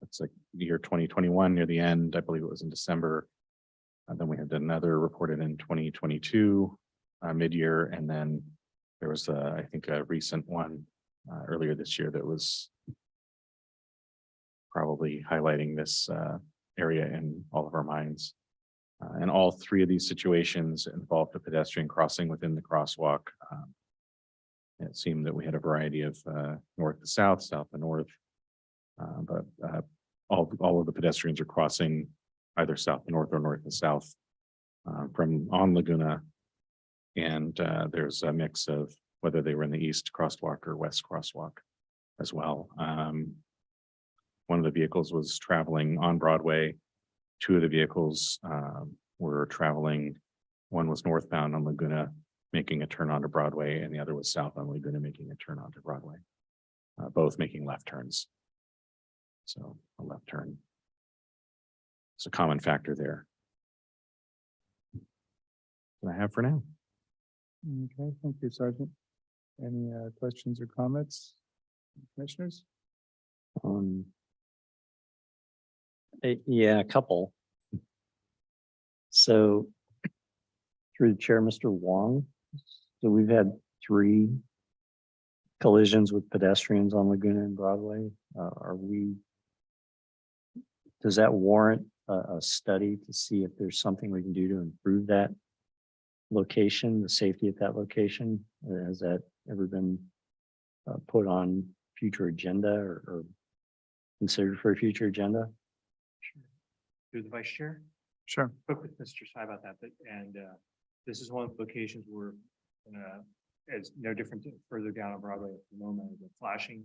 F: It's like the year 2021 near the end, I believe it was in December. Then we had another reported in 2022 mid-year, and then there was I think a recent one earlier this year that was probably highlighting this area in all of our minds. And all 3 of these situations involved a pedestrian crossing within the crosswalk. It seemed that we had a variety of north to south, south to north, but all of the pedestrians are crossing either south to north or north to south from on Laguna. And there's a mix of whether they were in the east crosswalk or west crosswalk as well. One of the vehicles was traveling on Broadway. 2 of the vehicles were traveling. One was northbound on Laguna, making a turn onto Broadway, and the other was south on Laguna, making a turn onto Broadway. Both making left turns. So a left turn. It's a common factor there. What I have for now.
A: Okay, thank you, Sergeant. Any questions or comments? Commissioners?
C: Yeah, a couple. So through the chair, Mr. Wong, so we've had 3 collisions with pedestrians on Laguna and Broadway. Does that warrant a study to see if there's something we can do to improve that location, the safety at that location? Has that ever been put on future agenda or considered for a future agenda?
D: Through the vice chair,
A: Sure.
D: spoke with Mr. Sai about that, and this is one of the locations where it's no different further down on Broadway at the moment, the flashing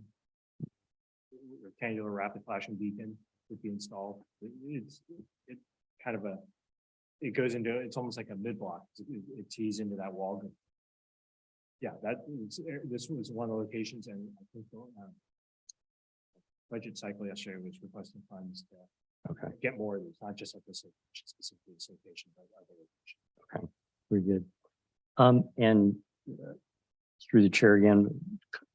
D: rectangular rapid flashing beacon would be installed. It's kind of it goes into, it's almost like a mid-block. It tees into that wall. Yeah, this was one of the locations, and I think budget cycle yesterday was requesting funds to get more of these, not just at this location, specifically this location, but other locations.
C: Okay, very good. And through the chair again,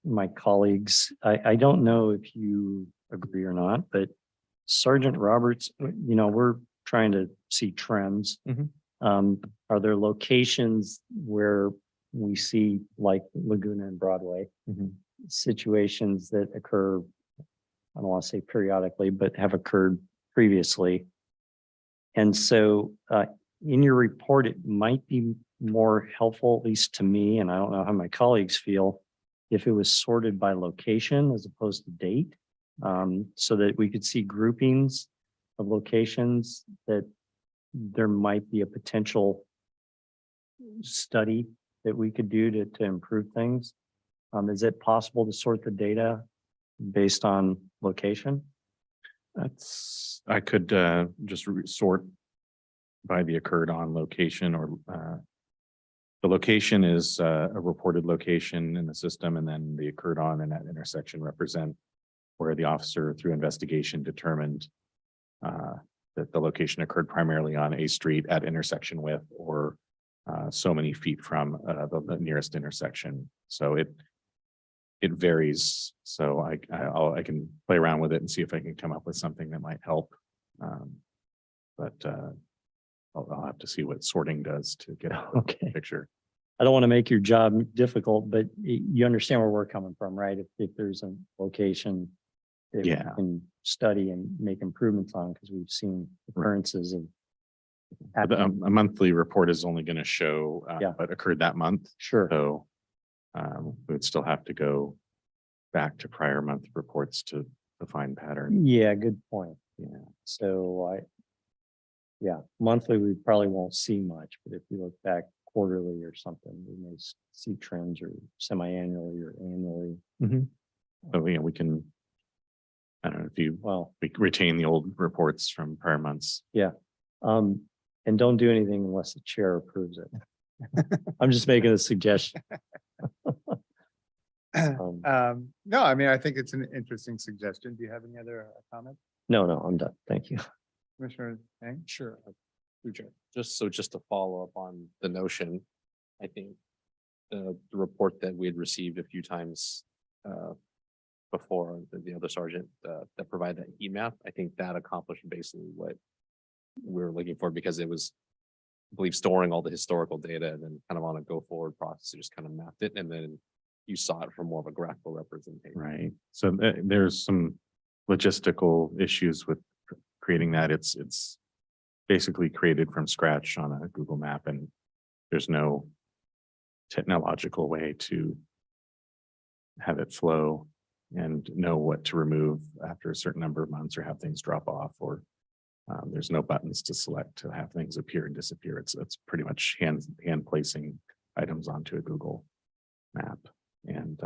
C: my colleagues, I don't know if you agree or not, but Sergeant Roberts, we're trying to see trends. Are there locations where we see, like Laguna and Broadway, situations that occur, I don't want to say periodically, but have occurred previously? And so in your report, it might be more helpful, at least to me, and I don't know how my colleagues feel, if it was sorted by location as opposed to date, so that we could see groupings of locations that there might be a potential study that we could do to improve things. Is it possible to sort the data based on location?
F: I could just sort by the occurred on location or the location is a reported location in the system, and then the occurred on and that intersection represent where the officer through investigation determined that the location occurred primarily on a street at intersection with or so many feet from the nearest intersection. So it varies. So I can play around with it and see if I can come up with something that might help. But I'll have to see what sorting does to get a
C: Okay.
F: picture.
C: I don't want to make your job difficult, but you understand where we're coming from, right? If there's a location that we
F: Yeah.
C: can study and make improvements on, because we've seen occurrences of
F: But a monthly report is only going to show
C: Yeah.
F: what occurred that month.
C: Sure.
F: So we would still have to go back to prior month reports to find pattern.
C: Yeah, good point.
F: Yeah.
C: So monthly, we probably won't see much, but if you look back quarterly or something, we may see trends or semi-annually or annually.
F: So we can, I don't know if
C: Well,
F: we retain the old reports from prior months.
C: and don't do anything unless the chair approves it. I'm just making a suggestion.
A: No, I mean, I think it's an interesting suggestion. Do you have any other comments,
C: No, I'm done. Thank you.
A: Commissioner Hang?
E: Sure. Just to follow up on the notion, I think the report that we had received a few times before the other sergeant that provided that heat map, I think that accomplished basically what we were looking for, because it was, I believe, storing all the historical data and then kind of on a go forward process, you just kind of mapped it, and then you saw it from more of a graphical representation.
F: Right. So there's some logistical issues with creating that. It's basically created from scratch on a Google map, and there's no technological way to have it flow and know what to remove after a certain number of months or have things drop off, or there's no buttons to select to have things appear and disappear. It's pretty much hand placing items onto a Google map. And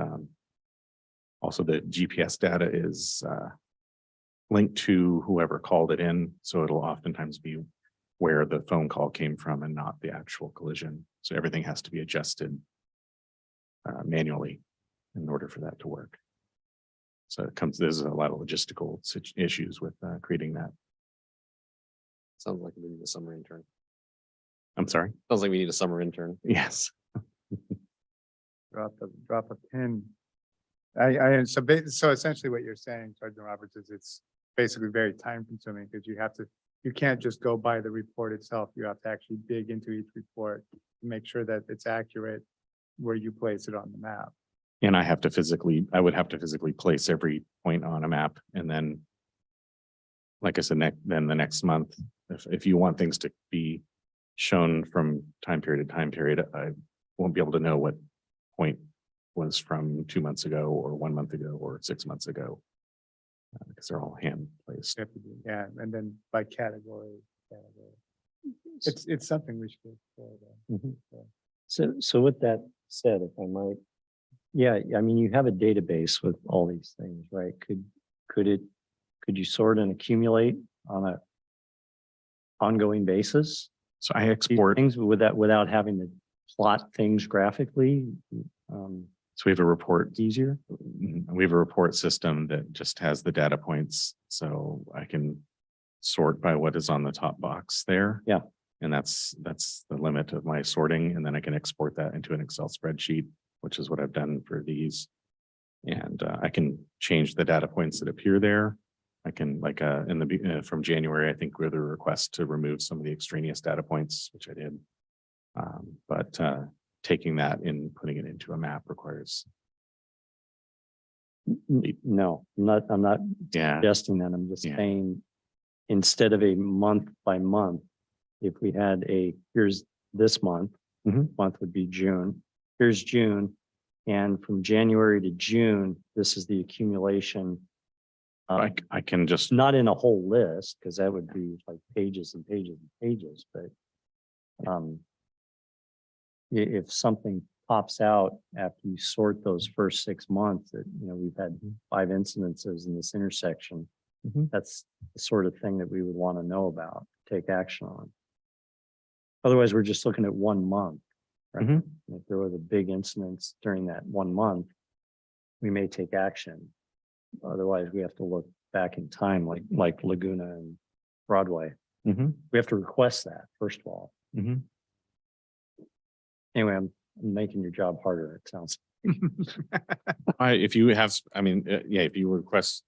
F: also the GPS data is linked to whoever called it in. So it'll oftentimes be where the phone call came from and not the actual collision. So everything has to be adjusted manually in order for that to work. So there's a lot of logistical issues with creating that.
E: Sounds like we need a summer intern.
F: I'm sorry.
E: Sounds like we need a summer intern.
F: Yes.
A: Drop a pin. So essentially what you're saying, Sergeant Roberts, is it's basically very time consuming because you can't just go by the report itself. You have to actually dig into each report to make sure that it's accurate where you place it on the map.
F: And I would have to physically place every point on a map. And then, like I said, then the next month, if you want things to be shown from time period to time period, I won't be able to know what point was from 2 months ago or 1 month ago or 6 months ago. Because they're all hand placed.
A: Yeah, and then by category. It's something we should explore though.
C: So with that said, if I might, yeah, I mean, you have a database with all these things, right? Could you sort and accumulate on a ongoing basis?
F: So I
C: These
F: export,
C: things without having to plot things graphically,
F: so we have a report,
C: easier?
F: we have a report system that just has the data points. So I can sort by what is on the top box there.
C: Yeah.
F: And that's the limit of my sorting. And then I can export that into an Excel spreadsheet, which is what I've done for these. And I can change the data points that appear there. I can from January, I think, with a request to remove some of the extraneous data points, which I did. But taking that and putting it into a map requires.
C: No, I'm not
F: Yeah.
C: suggesting that. I'm just
F: Yeah.
C: saying, instead of a month by month, if we had here's this month, month would be June, here's June. And from January to June, this is the accumulation.
F: I can just,
C: Not in a whole list, because that would be like pages and pages and pages, but if something pops out after you sort those first 6 months that, we've had 5 incidences in this intersection, that's the sort of thing that we would want to know about, take action on. Otherwise, we're just looking at 1 month, right? If there was a big incidents during that 1 month, we may take action. Otherwise, we have to look back in time, like Laguna and Broadway. We have to request that, first of all. Anyway, I'm making your job harder, it sounds.
F: if you have, if you request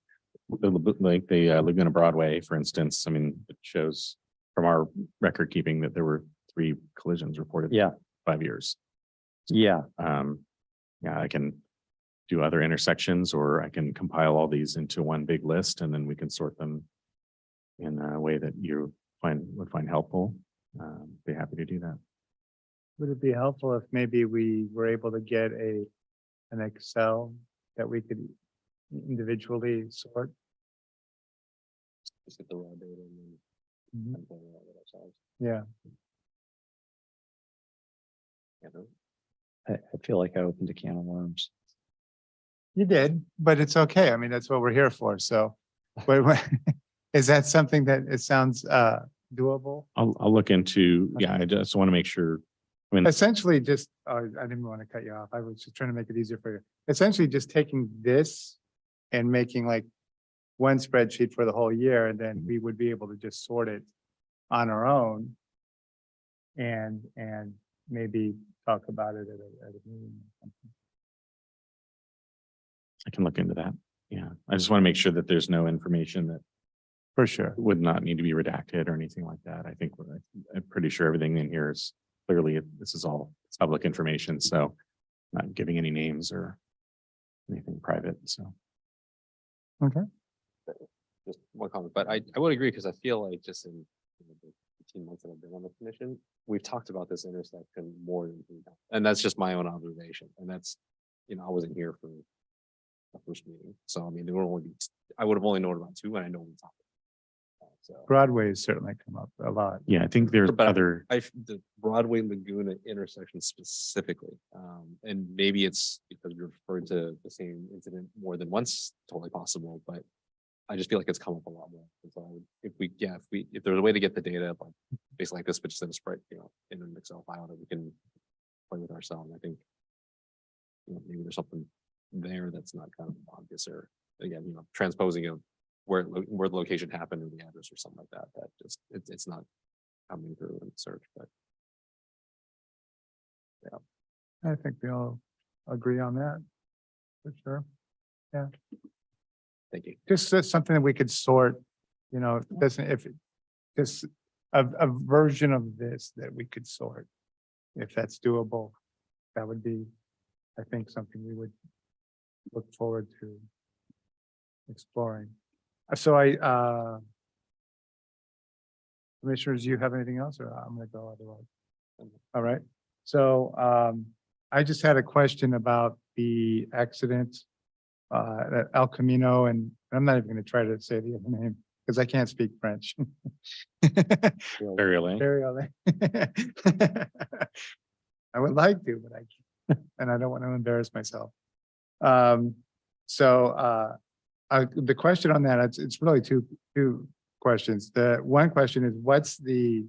F: like the Laguna Broadway, for instance, it shows from our record keeping that there were 3 collisions reported.
C: Yeah.
F: 5 years.
C: Yeah,
F: I can do other intersections, or I can compile all these into one big list, and then we can sort them in a way that you would find helpful. Be happy to do that.
A: Would it be helpful if maybe we were able to get an Excel that we could individually sort?
E: Just get the raw data and then
A: Mhm.
E: kind of play around with ourselves.
A: Yeah,
E: You know?
C: I feel like I opened a can of worms.
A: you did, but it's okay. I mean, that's what we're here for. So, but is that something that it sounds doable?
F: I'll look into, I just want to make sure.
A: Essentially just, I didn't want to cut you off. I was just trying to make it easier for you. Essentially just taking this and making like one spreadsheet for the whole year, and then we would be able to just sort it on our own. And maybe talk about it at a meeting or something.
F: I can look into that. Yeah, I just want to make sure that there's no information that
A: For sure.
F: would not need to be redacted or anything like that. I think I'm pretty sure everything in here is clearly, this is all public information, so not giving any names or anything private, so.
E: Just one comment, but I would agree, because I feel like just in the 18 months that I've been on the commission, we've talked about this intersection more than 3 times. And that's just my own observation. And that's, I wasn't here for the first meeting. So there were only, I would have only known about 2, and I know we talked. So
A: Broadway has certainly come up a lot.
F: Yeah, I think there's
E: But
F: other,
E: the Broadway Laguna intersection specifically, and maybe it's because we referred to the same incident more than once, totally possible, but I just feel like it's come up a lot more. And so if there's a way to get the data, like basically like this, but just in a spread, in an Excel file that we can play with ourselves, I think maybe there's something there that's not kind of obvious, or again, transposing of where the location happened or the address or something like that. That just it's not coming through in search, but
A: I think we all agree on that. For sure.
E: thank you.
A: Just something that we could sort, doesn't, if it, just a version of this that we could sort. If that's doable, that would be, I think, something we would look forward to exploring. So commissioners, you have anything else, or I'm gonna go otherwise? All right, so I just had a question about the accident at El Camino, and I'm not even gonna try to say the other name because I can't speak French.
F: Barrier Lane.
A: Very I would like to, but I can't, and I don't want to embarrass myself. The question on that, it's really two questions. The one question is, what's the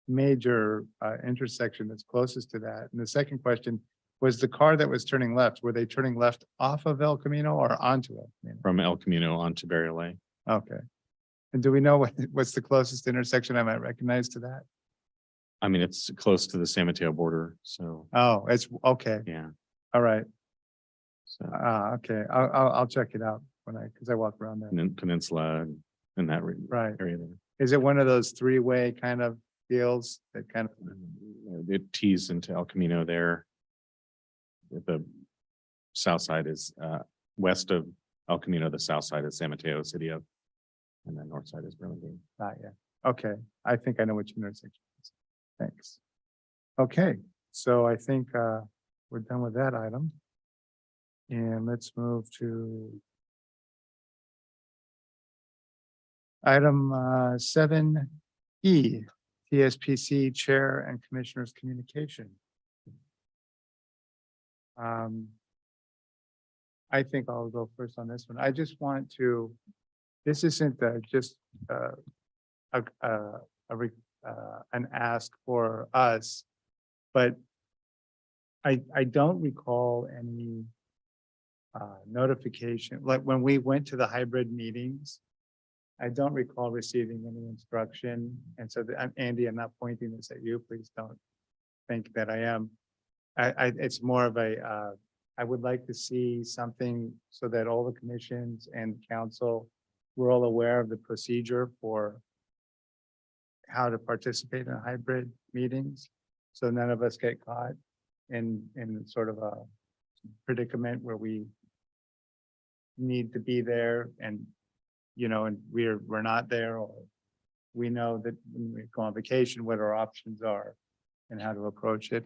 A: major intersection that's closest to that? And the second question was, the car that was turning left, were they turning left off of El Camino or onto El Camino?
F: From El Camino onto Barrier Lane.
A: Okay. And do we know what's the closest intersection I might recognize to that?
F: It's close to the San Mateo border, so
A: Oh, it's okay.
F: yeah.
A: All right.
F: So
A: Okay. I'll check it out because I walk around there.
F: Peninsula and that
A: Right.
F: area there.
A: Is it one of those 3-way kind of deals that kind of,
F: It tees into El Camino there. The south side is west of El Camino, the south side is San Mateo City of, and the north side is Burlingame.
A: yeah. Okay. I think I know which intersection. it is. Thanks. Okay, so I think we're done with that item. And let's move to item 7E, TSPC Chair and Commissioners Communication. I think I'll go first on this one. I just want to, this isn't just an ask for us, but I don't recall any notification, like when we went to the hybrid meetings. I don't recall receiving any instruction. And so Andy, I'm not pointing this at you. Please don't think that I am. It's more of a, I would like to see something so that all the commissions and council, we're all aware of the procedure for how to participate in hybrid meetings. So none of us get caught in sort of a predicament where we need to be there and, you know, and we're not there, or we know that when we go on vacation, what our options are and how to approach it.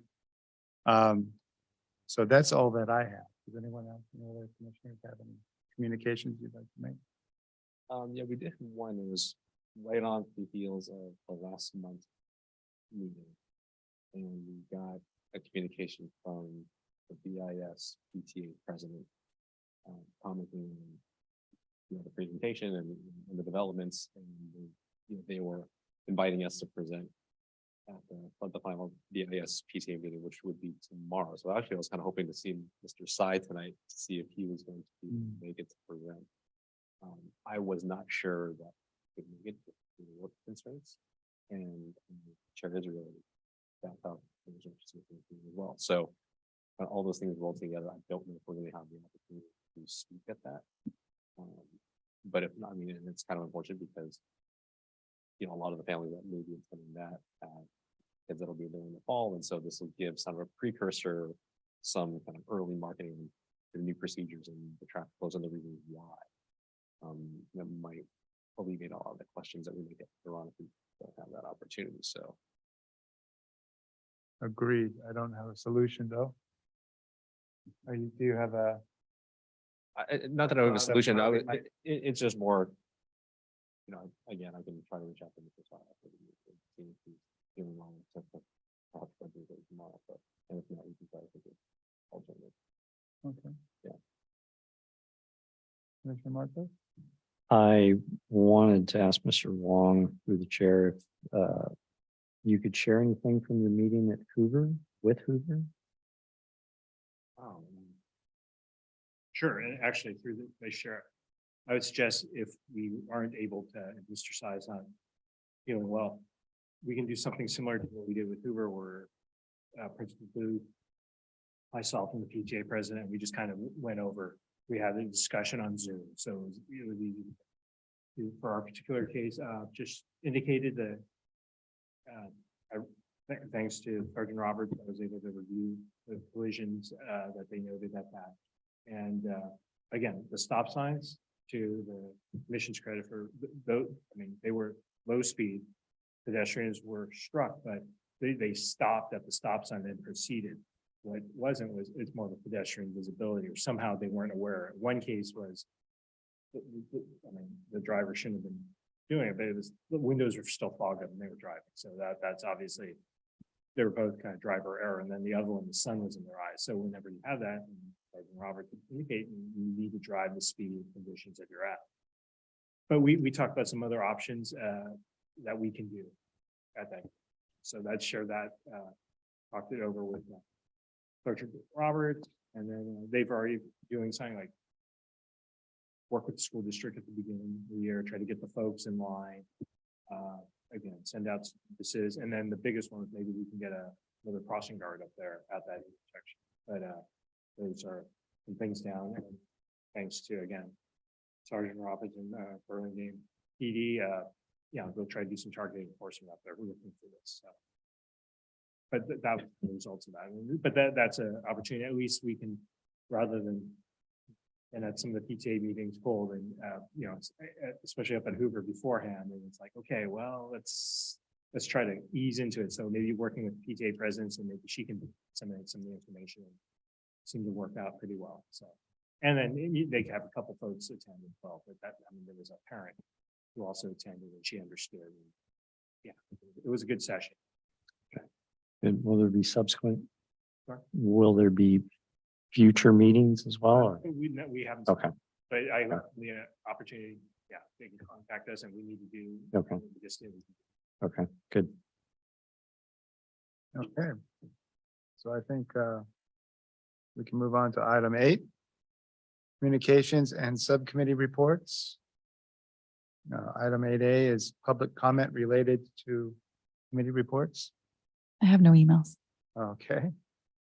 A: So that's all that I have. Does anyone else, any other commissioners have any communications you'd like to make?
E: Yeah, we did one. It was right on the heels of the last month's meeting. And we got a communication from the BIS PTA president, commenting on, you know, the presentation and the developments, and you know, they were inviting us to present at the final BIS PTA meeting, which would be tomorrow. So actually, I was kind of hoping to see Mr. Sy tonight to see if he was going to make it to present. I was not sure that he could make it due to work constraints, and Chair Israel backed up as well. So all those things rolled together. I don't know if we're going to have the opportunity to speak at that. But if not, I mean, and it's kind of unfortunate because, you know, a lot of the families that may be attending that kids that'll be there in the fall, and so this will give some of a precursor, some kind of early marketing to the new procedures and the traffic flows and the reasons why. That might alleviate a lot of the questions that we may get around if we don't have that opportunity. So
A: Agreed. I don't have a solution though. Do you have a?
E: not that I have a solution.
A: Probably might-
E: It's just more, you know, again, I can try to reach out to Mr. Sy after the meeting, see if he's doing well to perhaps go do it tomorrow, but and if not, we can try to think of alternative.
A: Okay.
E: Yeah.
A: Commissioner Marco?
C: I wanted to ask Mr. Wong, through the chair, if you could share anything from your meeting at Hoover, with Hoover?
D: Sure, and actually through the sheriff, I would suggest if we aren't able to, if Mr. Sy's not feeling well, we can do something similar to what we did with Hoover, where Principal Booth, myself and the PTA president, we just kind of went over, we had a discussion on Zoom. So it would be, for our particular case, just indicated that thanks to Sergeant Roberts, I was able to review the collisions that they noted at that. And again, the stop signs, to the commission's credit for those, I mean, they were low speed. Pedestrians were struck, but they stopped at the stop sign and proceeded. What wasn't was, it's more of a pedestrian visibility, or somehow they weren't aware. One case was, I mean, the driver shouldn't have been doing it, but it was, the windows were still fogged up and they were driving. So that's obviously, they were both kind of driver error. And then the other one, the sun was in their eyes. So whenever you have that, and Robert could indicate, you need to drive the speed and conditions that you're at. But we talked about some other options that we can do at that. So let's share that, talked it over with Sergeant Robert, and then they've already doing something like work with the school district at the beginning of the year, try to get the folks in line. Again, send out this is, and then the biggest one is maybe we can get another crossing guard up there at that intersection. But those are some things down, and thanks to, again, Sergeant Roberts and Burlingame PD, yeah, we'll try to do some targeted enforcement up there. We're looking for this. So. But that was the results of that. But that's an opportunity. At least we can, rather than, and at some of the PTA meetings pulled, and you know, especially up at Hoover beforehand, and it's like, okay, well, let's let's try to ease into it. So maybe working with PTA presidents and maybe she can disseminate some of the information. Seemed to work out pretty well, so. And then they could have a couple folks attend as well, but that, I mean, there was a parent who also attended and she understood. And yeah, it was a good session.
C: And will there be subsequent?
D: Sorry?
C: Will there be future meetings as well? Or?
D: We haven't.
C: Okay,
D: But the opportunity, yeah, they can contact us and we need to do.
C: Okay.
D: we just did.
C: okay, good.
A: Okay. So I think we can move on to item 8. Communications and subcommittee reports. Item 8A is public comment related to committee reports.
B: I have no emails.
A: Okay.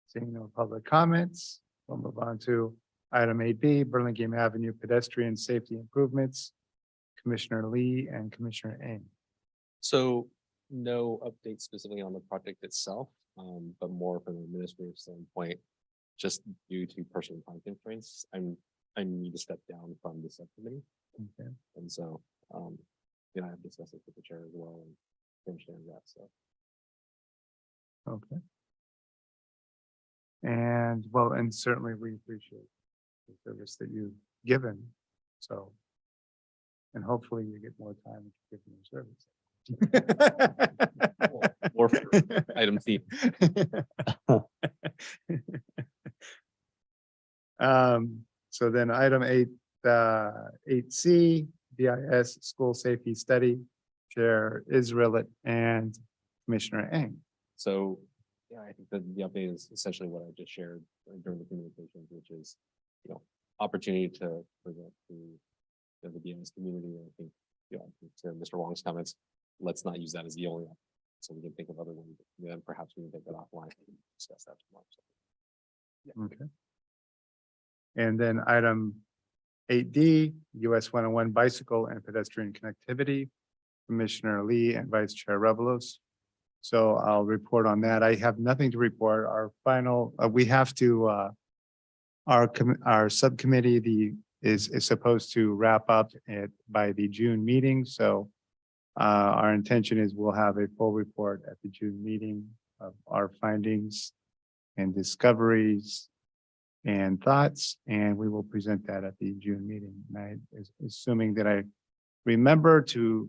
A: Seeing no public comments, we'll move on to item 8B, Burlingame Avenue pedestrian safety improvements. Commissioner Lee and Commissioner Eng.
E: So no update specifically on the project itself, but more from an administrative standpoint, just due to personal time constraints, I need to step down from the subcommittee.
A: Okay.
E: And so, I've discussed it with the chair as well and he understands that, so.
A: Okay. And well, and certainly we appreciate the service that you've given. So. And hopefully you get more time to give your service.
E: More for item C.
A: So then item 8C, BIS School Safety Study, Chair Israelit and Commissioner Eng.
E: So, yeah, I think that the update is essentially what I just shared during the communications, which is, opportunity to present to the BMS community. I think, to Mr. Wong's comments, let's not use that as the only option. So we can think of other ways, then perhaps we can take that offline and discuss that tomorrow.
A: Okay. And then item 8D, US 101 bicycle and pedestrian connectivity, Commissioner Lee and Vice Chair Revelos. So I'll report on that. I have nothing to report. Our final, we have to, our subcommittee, is supposed to wrap up by the June meeting. So our intention is we'll have a full report at the June meeting of our findings and discoveries and thoughts, and we will present that at the June meeting. And I is assuming that I remember to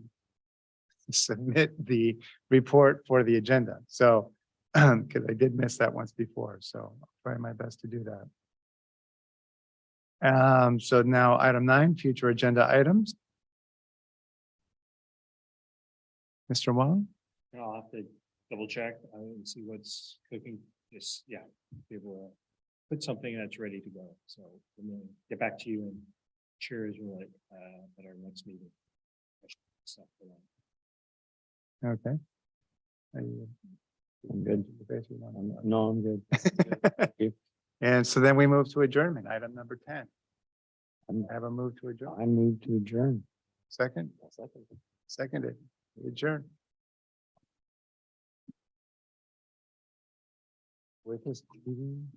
A: submit the report for the agenda. So, because I did miss that once before, so I'll try my best to do that. So now item 9, future agenda items. Mr. Wong?
D: I'll have to double check and see what's cooking. Just, yeah, be able to put something that's ready to go. So I'm gonna get back to you and share as well at our next meeting. Stuff for that.
A: Okay. Are you-
C: I'm good. No, I'm good.
A: And so then we move to adjournment, item number 10.
C: I'm-
A: I have a move to adjourn.
C: I move to adjourn.
A: Second, seconded, adjourn.
C: With this meeting.